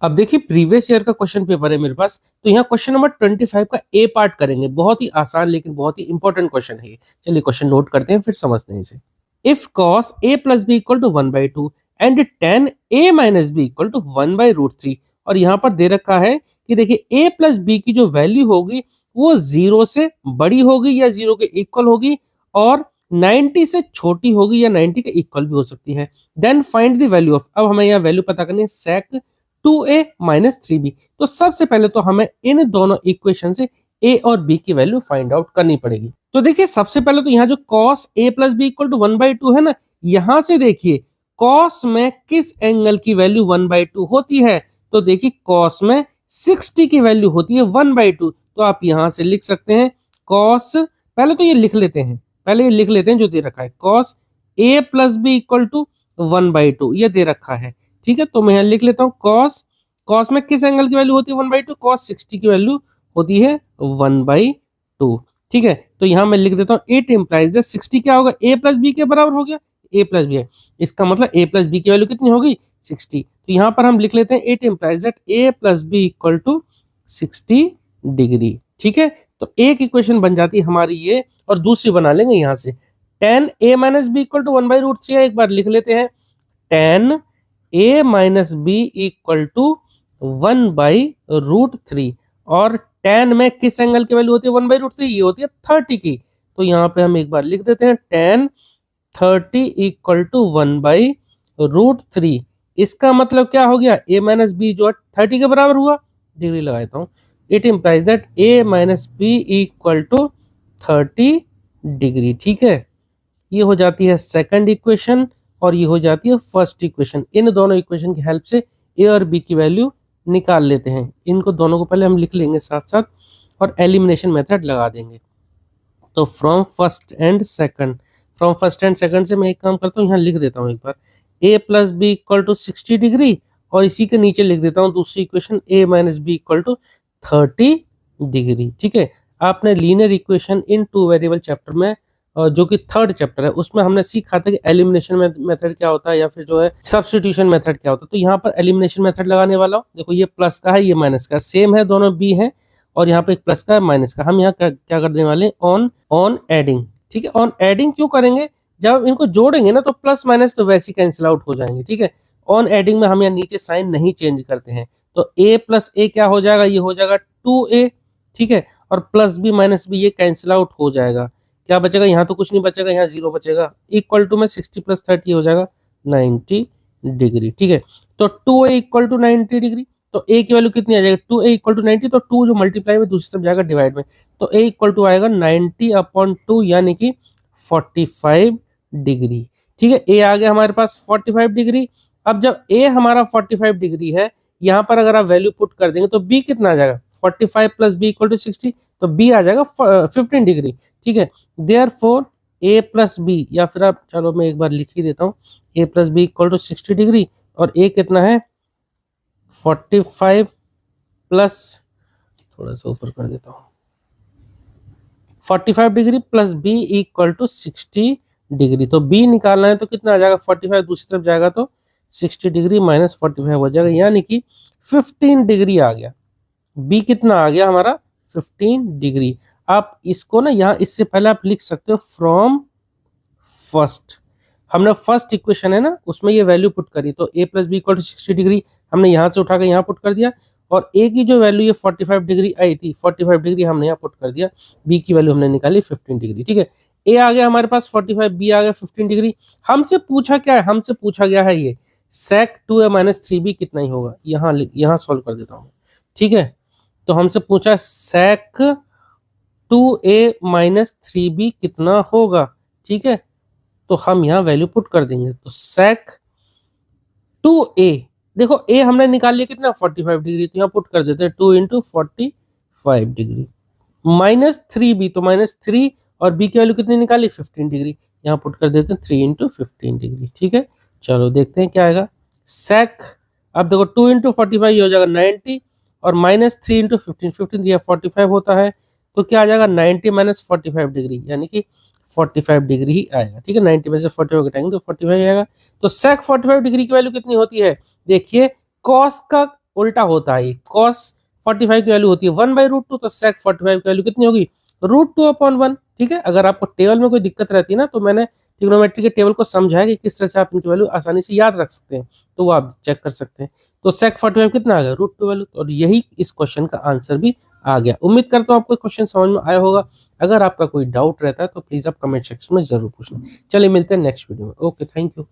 अब देखिए previous year का क्वेश्चन पेपर है मेरे पास, तो यहाँ क्वेश्चन नंबर 25 का ए पार्ट करेंगे। बहुत ही आसान लेकिन बहुत ही इंपॉर्टेंट क्वेश्चन है ये। चलिए क्वेश्चन नोट करते हैं फिर समझते हैं इसे। If cos a plus B equal to 1/2 and tan a minus B equal to 1/√3, और यहाँ पर दे रखा है कि देखिए a प्लस बी की जो वैल्यू होगी वो 0 से बड़ी होगी या 0 के इक्वल होगी, और 90 से छोटी होगी या 90 के इक्वल भी हो सकती है। Then find the value of, अब हमें यहाँ वैल्यू पता करनी है sec 2a माइनस 3b। तो सबसे पहले तो हमें इन दोनों इक्वेशन से a और b की वैल्यू फाइंड आउट करनी पड़ेगी। तो देखिए सबसे पहले तो यहाँ जो cos a plus B equal to 1/2 है ना, यहाँ से देखिए cos में किस एंगल की वैल्यू 1/2 होती है। तो देखिए cos में 60 की वैल्यू होती है 1/2। तो आप यहाँ से लिख सकते हैं cos, पहले तो ये लिख लेते हैं, पहले ये लिख लेते हैं जो दे रखा है cos a plus B equal to 1/2 ये दे रखा है। ठीक है, तो मैं यहाँ लिख लेता हूँ cos में किस एंगल की वैल्यू होती है 1/2, cos 60 की वैल्यू होती है 1/2। ठीक है, तो यहाँ मैं लिख देता हूँ इट इम्प्लाइज दैट 60 क्या होगा, a प्लस बी के बराबर हो गया, a प्लस बी है, इसका मतलब a प्लस बी की वैल्यू कितनी होगी 60। तो यहाँ पर हम लिख लेते हैं it implies that a plus B equal to 60 degree. ठीक है, तो एक इक्वेशन बन जाती है हमारी ये, और दूसरी बना लेंगे यहाँ से tan a minus B equal to 1/√3। एक बार लिख लेते हैं tan a minus B equal to 1/√3, और tan में किस एंगल की वैल्यू होती है 1/√3, ये होती है 30 की। तो यहाँ पे हम एक बार लिख देते हैं tan 30 इक्वल टू 1/√3। इसका मतलब क्या हो गया, a माइनस बी जो है 30 के बराबर हुआ, डिग्री लगाता हूँ, it implies that a minus B equal to 30 degree. ठीक है, ये हो जाती है सेकंड इक्वेशन और ये हो जाती है फर्स्ट इक्वेशन। इन दोनों इक्वेशन की हेल्प से a और b की वैल्यू निकाल लेते हैं। इनको दोनों को पहले हम लिख लेंगे साथ साथ और एलिमिनेशन मेथड लगा देंगे। तो फ्रॉम फर्स्ट एंड सेकंड से मैं एक काम करता हूँ, यहाँ लिख देता हूँ एक बार a plus B equal to 60 degree, और इसी के नीचे लिख देता हूँ दूसरी equation a minus B equal to 30 degree. ठीक है, आपने linear equation in two variable chapter में जो कि थर्ड चैप्टर है उसमें हमने सीखा था कि एलिमिनेशन मेथड क्या होता है या फिर जो है सब्स्टिट्यूशन मेथड क्या होता है। तो यहाँ पर एलिमिनेशन मेथड लगाने वाला हूँ। देखो ये प्लस का है ये माइनस का, सेम है दोनों b है, और यहाँ पे एक प्लस का है माइनस का। हम यहाँ क्या कर देने वाले हैं ऑन एडिंग। ठीक है, ऑन एडिंग क्यों करेंगे, जब इनको जोड़ेंगे ना तो प्लस माइनस तो वैसे कैंसिल आउट हो जाएंगे। ठीक है, ऑन एडिंग में हम यहाँ नीचे साइन नहीं चेंज करते हैं। तो a प्लस a क्या हो जाएगा, ये हो जाएगा 2a। ठीक है, और प्लस b माइनस b ये कैंसिल आउट हो जाएगा। क्या बचेगा, यहाँ तो कुछ नहीं बचेगा, यहाँ 0 बचेगा। इक्वल टू में 60 प्लस 30 हो जाएगा 90 डिग्री। ठीक है, तो 2a इक्वल टू 90 डिग्री, तो a की वैल्यू कितनी आ जाएगी 2a इक्वल टू 90, तो 2 जो मल्टीप्लाई में दूसरी तरफ जाएगा डिवाइड में, तो a इक्वल टू आएगा 90/2 यानी कि 45 डिग्री। ठीक है, a आ गया हमारे पास 45 डिग्री। अब जब a हमारा 45 डिग्री है, यहाँ पर अगर आप वैल्यू पुट कर देंगे तो b कितना आ जाएगा 45 प्लस b इक्वल टू 60, तो b आ जाएगा 15 डिग्री। ठीक है, देयरफॉर a प्लस बी, या फिर आप चलो मैं एक बार लिख ही देता हूँ a plus B equal to 60 degree, और a कितना है 45 प्लस, थोड़ा सा ऊपर कर देता हूँ, 45 degree plus b equal to 60 degree. तो b निकालना है तो कितना आ जाएगा 45 दूसरी तरफ जाएगा तो 60 डिग्री माइनस 45 हो जाएगा, यानी कि 15 डिग्री आ गया। b कितना आ गया हमारा 15 डिग्री। आप इसको ना यहाँ इससे पहले आप लिख सकते हो फ्रॉम फर्स्ट, हमने फर्स्ट इक्वेशन है ना उसमें ये वैल्यू पुट करी, तो a plus B equal to 60 degree हमने यहाँ से उठा के यहाँ पुट कर दिया, और a की जो वैल्यू ये 45 डिग्री आई थी 45 डिग्री हमने यहाँ पुट कर दिया, b की वैल्यू हमने निकाली 15 डिग्री। ठीक है, a आ गया हमारे पास 45, b आ गया 15 डिग्री। हमसे पूछा क्या है, हमसे पूछा गया है ये sec 2a माइनस 3b कितना ही होगा, यहाँ सॉल्व कर देता हूँ। ठीक है, तो हमसे पूछा sec 2a माइनस 3b कितना होगा। ठीक है, तो हम यहाँ वैल्यू पुट कर देंगे, तो sec 2a, देखो a हमने निकाल लिया कितना 45 डिग्री, तो यहाँ पुट कर देते हैं 2 इंटू 45 डिग्री माइनस 3b, तो माइनस 3, और b की वैल्यू कितनी निकाली 15 डिग्री, यहाँ पुट कर देते हैं 3 इंटू 15 डिग्री। ठीक है, चलो देखते हैं क्या आएगा sec, अब देखो 2 इंटू 45 ये हो जाएगा 90, और माइनस 3 इंटू 15 या 45 होता है, तो क्या आ जाएगा 90 माइनस 45 डिग्री, यानी कि 45 डिग्री ही आएगा। ठीक है, 90 में से 45 घटाएंगे तो 45 आएगा। तो sec 45 डिग्री की वैल्यू कितनी होती है, देखिए cos का उल्टा होता है, cos 45 की वैल्यू होती है 1/√2, तो sec 45 की वैल्यू कितनी होगी √2/1। ठीक है, अगर आपको टेबल में कोई दिक्कत रहती है ना, तो मैंने ट्रिग्नोमेट्री के टेबल को समझाया कि किस तरह से आप इनकी वैल्यू आसानी से याद रख सकते हैं, तो वो आप चेक कर सकते हैं। तो sec 45 कितना आ गया √2 वैल्यू, और यही इस क्वेश्चन का आंसर भी आ गया। उम्मीद करता हूँ आपको क्वेश्चन समझ में आया होगा। अगर आपका कोई डाउट रहता है तो प्लीज आप कमेंट सेक्शन में जरूर पूछना। चलिए मिलते हैं नेक्स्ट वीडियो में। Okay, thank you.